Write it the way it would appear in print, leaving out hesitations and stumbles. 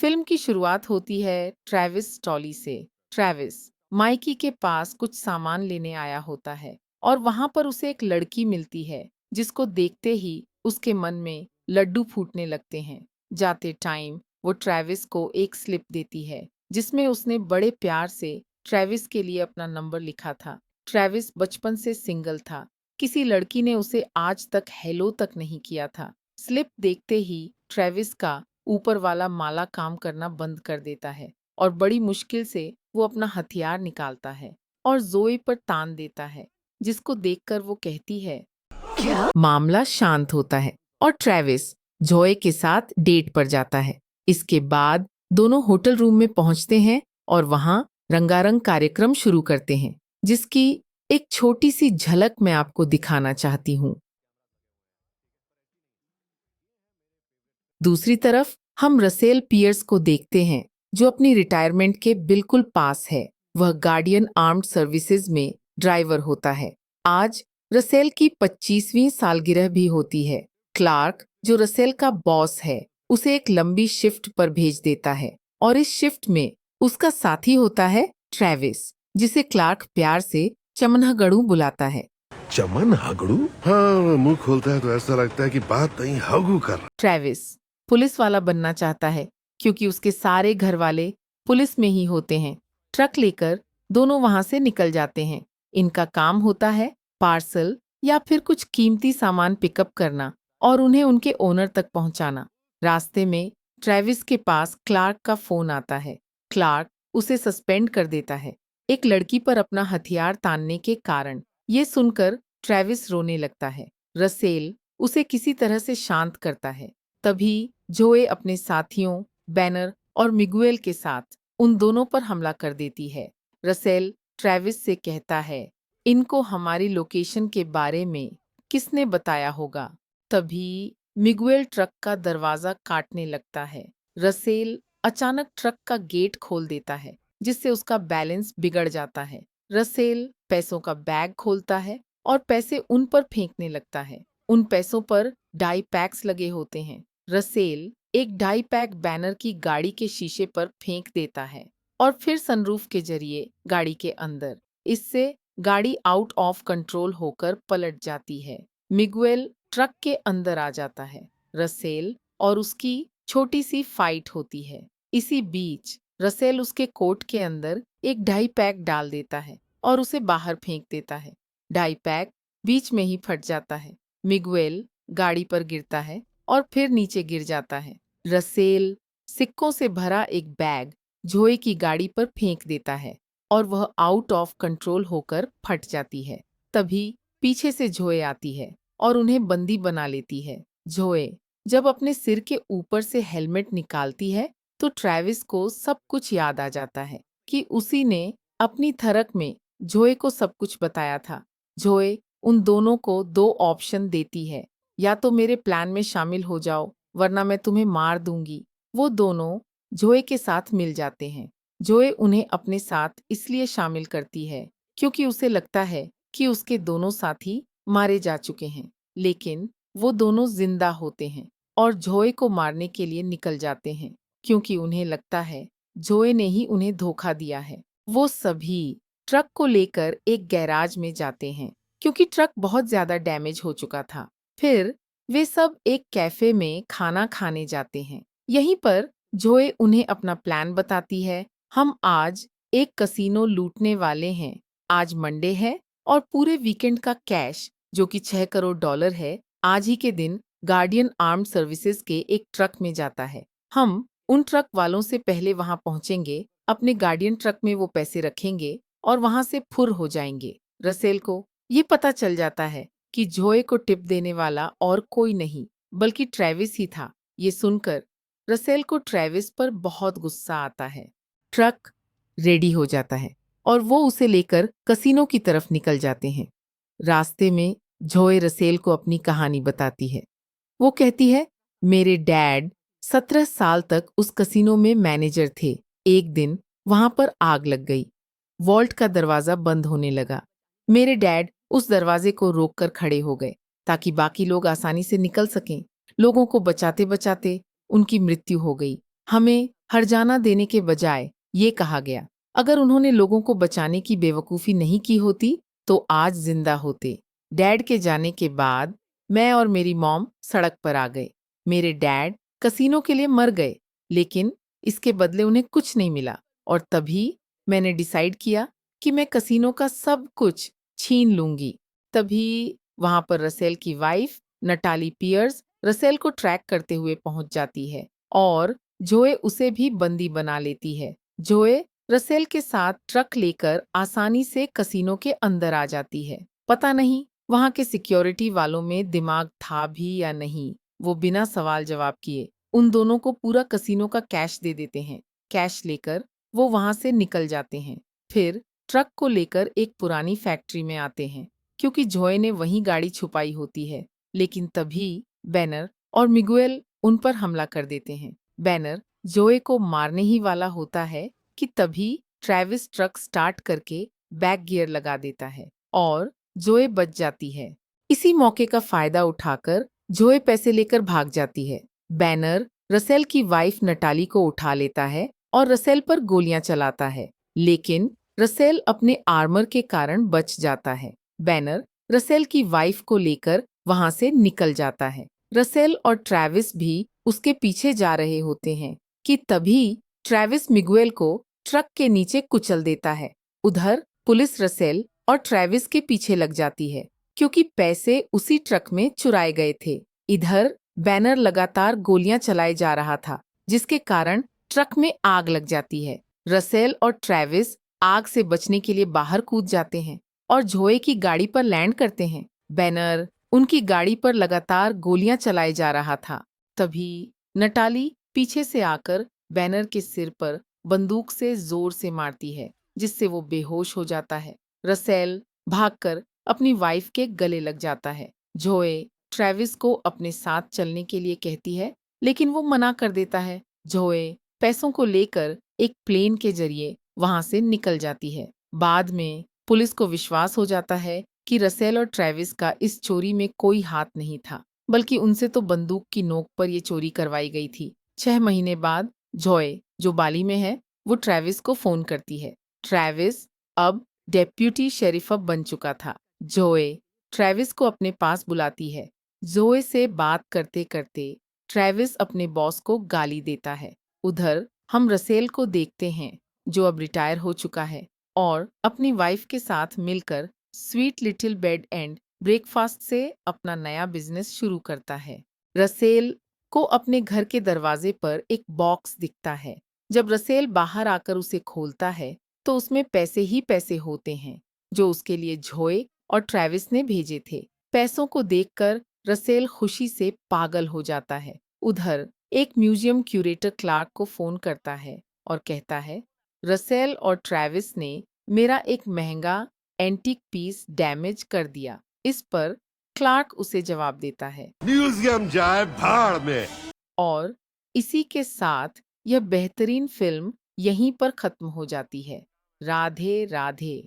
Film की शुरुआत होती है ट्रेविस स्टॉली से। ट्रेविस माइकी के पास कुछ सामान लेने आया होता है और वहां पर उसे एक लड़की मिलती है जिसको देखते ही उसके मन में लड्डू फूटने लगते हैं। जाते टाइम वो ट्रेविस को एक स्लिप देती है जिसमें उसने बड़े प्यार से ट्रेविस के लिए अपना नंबर लिखा था। ट्रेविस बचपन से सिंगल था, किसी लड़की ने उसे आज तक हेलो तक नहीं किया था। स्लिप देखते ही ट्रेविस का ऊपर वाला माला काम करना बंद कर देता है और बड़ी मुश्किल से वो अपना हथियार निकालता है और जोए पर तान देता है, जिसको देखकर वो कहती है क्या। मामला शांत होता है और ट्रेविस जोए के साथ डेट पर जाता है। इसके बाद दोनों होटल रूम में पहुंचते हैं और वहां रंगारंग कार्यक्रम शुरू करते हैं, जिसकी एक छोटी सी झलक मैं आपको दिखाना चाहती हूँ। दूसरी तरफ हम रसेल पियर्स को देखते हैं जो अपनी रिटायरमेंट के बिल्कुल पास है। वह गार्डियन आर्म्ड सर्विसेज में ड्राइवर होता है। आज रसेल की 25वीं सालगिरह भी होती है। क्लार्क जो रसेल का बॉस है उसे एक लंबी शिफ्ट पर भेज देता है और इस शिफ्ट में उसका साथी होता है ट्रेविस, जिसे क्लार्क प्यार से चमनहगड़ू बुलाता है। चमन हगड़ू। हाँ, मुंह खोलता है तो ऐसा लगता है कि बात नहीं हगू कर रहा। ट्रेविस पुलिस वाला बनना चाहता है क्योंकि उसके सारे घर वाले पुलिस में ही होते हैं। ट्रक लेकर दोनों वहां से निकल जाते हैं। इनका काम होता है पार्सल या फिर कुछ कीमती सामान पिकअप करना और उन्हें उनके ओनर तक पहुंचाना। रास्ते में ट्रेविस के पास क्लार्क का फोन आता है। क्लार्क उसे सस्पेंड कर देता है एक लड़की पर अपना हथियार तानने के कारण। ये सुनकर ट्रेविस रोने लगता है। रसेल उसे किसी तरह से शांत करता है। तभी जोए अपने साथियों बैनर और मिगुएल के साथ उन दोनों पर हमला कर देती है। रसेल ट्रेविस से कहता है, इनको हमारी लोकेशन के बारे में किसने बताया होगा। तभी मिगुएल ट्रक का दरवाजा काटने लगता है। रसेल अचानक ट्रक का गेट खोल देता है जिससे उसका बैलेंस बिगड़ जाता है। रसेल पैसों का बैग खोलता है और पैसे उन पर फेंकने लगता है। उन पैसों पर डाई पैक्स लगे होते हैं। रसेल एक डाई पैक बैनर की गाड़ी के शीशे पर फेंक देता है और फिर सनरूफ के जरिए गाड़ी के अंदर। इससे गाड़ी आउट ऑफ कंट्रोल होकर पलट जाती है। मिगुएल ट्रक के अंदर आ जाता है। रसेल और उसकी छोटी सी फाइट होती है। इसी बीच रसेल उसके कोट के अंदर एक डाई पैक डाल देता है और उसे बाहर फेंक देता है। डाई पैक बीच में ही फट जाता है। मिगुएल गाड़ी पर गिरता है और फिर नीचे गिर जाता है। रसेल सिक्कों से भरा एक बैग जोए की गाड़ी पर फेंक देता है और वह आउट ऑफ कंट्रोल होकर फट जाती है। तभी पीछे से जोए आती है और उन्हें बंदी बना लेती है। जोए जब अपने सिर के ऊपर से हेलमेट निकालती है तो ट्रेविस को सब कुछ याद आ जाता है कि उसी ने अपनी थरक में जोए को सब कुछ बताया था। जोए उन दोनों को दो ऑप्शन देती है, या तो मेरे प्लान में शामिल हो जाओ वरना मैं तुम्हें मार दूंगी। वो दोनों जोए के साथ मिल जाते हैं। जोए उन्हें अपने साथ इसलिए शामिल करती है क्योंकि उसे लगता है कि उसके दोनों साथी मारे जा चुके हैं, लेकिन वो दोनों जिंदा होते हैं और जोए को मारने के लिए निकल जाते हैं क्योंकि उन्हें लगता है जोए ने ही उन्हें धोखा दिया है। वो सभी ट्रक को लेकर एक गैराज में जाते हैं क्योंकि ट्रक बहुत ज्यादा डैमेज हो चुका था। फिर वे सब एक कैफे में खाना खाने जाते हैं। यहीं पर जोए उन्हें अपना प्लान बताती है। हम आज एक कसीनो लूटने वाले हैं। आज मंडे है और पूरे वीकेंड का कैश जो कि $6 करोड़ है आज ही के दिन गार्डियन आर्म्ड सर्विसेज के एक ट्रक में जाता है। हम उन ट्रक वालों से पहले वहां पहुंचेंगे, अपने गार्डियन ट्रक में वो पैसे रखेंगे और वहां से फुर हो जाएंगे। रसेल को ये पता चल जाता है कि जोए को टिप देने वाला और कोई नहीं बल्कि ट्रेविस ही था। ये सुनकर रसेल को ट्रेविस पर बहुत गुस्सा आता है। ट्रक रेडी हो जाता है और वो उसे लेकर कसीनो की तरफ निकल जाते हैं। रास्ते में जोए रसेल को अपनी कहानी बताती है। वो कहती है, मेरे डैड 17 साल तक उस कसीनो में मैनेजर थे। एक दिन वहां पर आग लग गई। वॉल्ट का दरवाजा बंद होने लगा। मेरे डैड उस दरवाजे को रोककर खड़े हो गए ताकि बाकी लोग आसानी से निकल सकें। लोगों को बचाते बचाते उनकी मृत्यु हो गई। हमें हर्जाना देने के बजाय ये कहा गया, अगर उन्होंने लोगों को बचाने की बेवकूफ़ी नहीं की होती तो आज जिंदा होते। डैड के जाने के बाद मैं और मेरी मॉम सड़क पर आ गए। मेरे डैड कसीनो के लिए मर गए, लेकिन इसके बदले उन्हें कुछ नहीं मिला। और तभी मैंने डिसाइड किया कि मैं कसीनो का सब कुछ छीन लूंगी। तभी वहां पर रसेल की वाइफ नटाली पियर्स रसेल को ट्रैक करते हुए पहुंच जाती है और जोए उसे भी बंदी बना लेती है। जोए रसेल के साथ ट्रक लेकर आसानी से कसीनो के अंदर आ जाती है। पता नहीं वहां के सिक्योरिटी वालों में दिमाग था भी या नहीं, वो बिना सवाल जवाब किए उन दोनों को पूरा कसीनो का कैश दे देते हैं। कैश लेकर वो वहां से निकल जाते हैं। फिर ट्रक को लेकर एक पुरानी फैक्ट्री में आते हैं, क्योंकि जोए ने वहीं गाड़ी छुपाई होती है। लेकिन तभी बैनर और मिगुएल उन पर हमला कर देते हैं। बैनर जोए को मारने ही वाला होता है कि तभी ट्रेविस ट्रक स्टार्ट करके बैक गियर लगा देता है और जोए बच जाती है। इसी मौके का फायदा उठाकर जोए पैसे लेकर भाग जाती है। बैनर रसेल की वाइफ नटाली को उठा लेता है और रसेल पर गोलियां चलाता है, लेकिन रसेल अपने आर्मर के कारण बच जाता है। बैनर रसेल की वाइफ को लेकर वहां से निकल जाता है। रसेल और ट्रेविस भी उसके पीछे जा रहे होते हैं कि तभी ट्रेविस मिगुएल को ट्रक के नीचे कुचल देता है। उधर पुलिस रसेल और ट्रेविस के पीछे लग जाती है, क्योंकि पैसे उसी ट्रक में चुराए गए थे। इधर बैनर लगातार गोलियां चलाए जा रहा था, जिसके कारण ट्रक में आग लग जाती है। रसेल और ट्रेविस आग से बचने के लिए बाहर कूद जाते हैं और जोए की गाड़ी पर लैंड करते हैं। बैनर उनकी गाड़ी पर लगातार गोलियां चलाए जा रहा था। तभी नटाली पीछे से आकर बैनर के सिर पर बंदूक से जोर से मारती है, जिससे वो बेहोश हो जाता है। रसेल भागकर अपनी वाइफ के गले लग जाता है। जोए ट्रेविस को अपने साथ चलने के लिए कहती है, लेकिन वो मना कर देता है। जोए पैसों को लेकर एक प्लेन के जरिए वहां से निकल जाती है। बाद में पुलिस को विश्वास हो जाता है कि रसेल और ट्रेविस का इस चोरी में कोई हाथ नहीं था, बल्कि उनसे तो बंदूक की नोक पर ये चोरी करवाई गई थी। 6 महीने बाद जॉय, जो बाली में है, वो ट्रेविस को फोन करती है। ट्रेविस अब डेप्यूटी शेरिफ बन चुका था। जोए ट्रेविस को अपने पास बुलाती है। जोए से बात करते करते ट्रेविस अपने बॉस को गाली देता है। उधर हम रसेल को देखते हैं, जो अब रिटायर हो चुका है और अपनी वाइफ के साथ मिलकर sweet little bed and breakfast से अपना नया बिजनेस शुरू करता है। रसेल को अपने घर के दरवाजे पर एक बॉक्स दिखता है। जब रसेल बाहर आकर उसे खोलता है तो उसमें पैसे ही पैसे होते हैं, जो उसके लिए जोए और ट्रेविस ने भेजे थे। पैसों को देखकर रसेल खुशी से पागल हो जाता है। उधर एक म्यूजियम क्यूरेटर क्लार्क को फोन करता है और कहता है, रसेल और ट्रेविस ने मेरा एक महंगा एंटीक पीस डैमेज कर दिया। इस पर क्लार्क उसे जवाब देता है म्यूजियम जाए भाड़ में। और इसी के साथ यह बेहतरीन फिल्म यहीं पर खत्म हो जाती है। राधे राधे।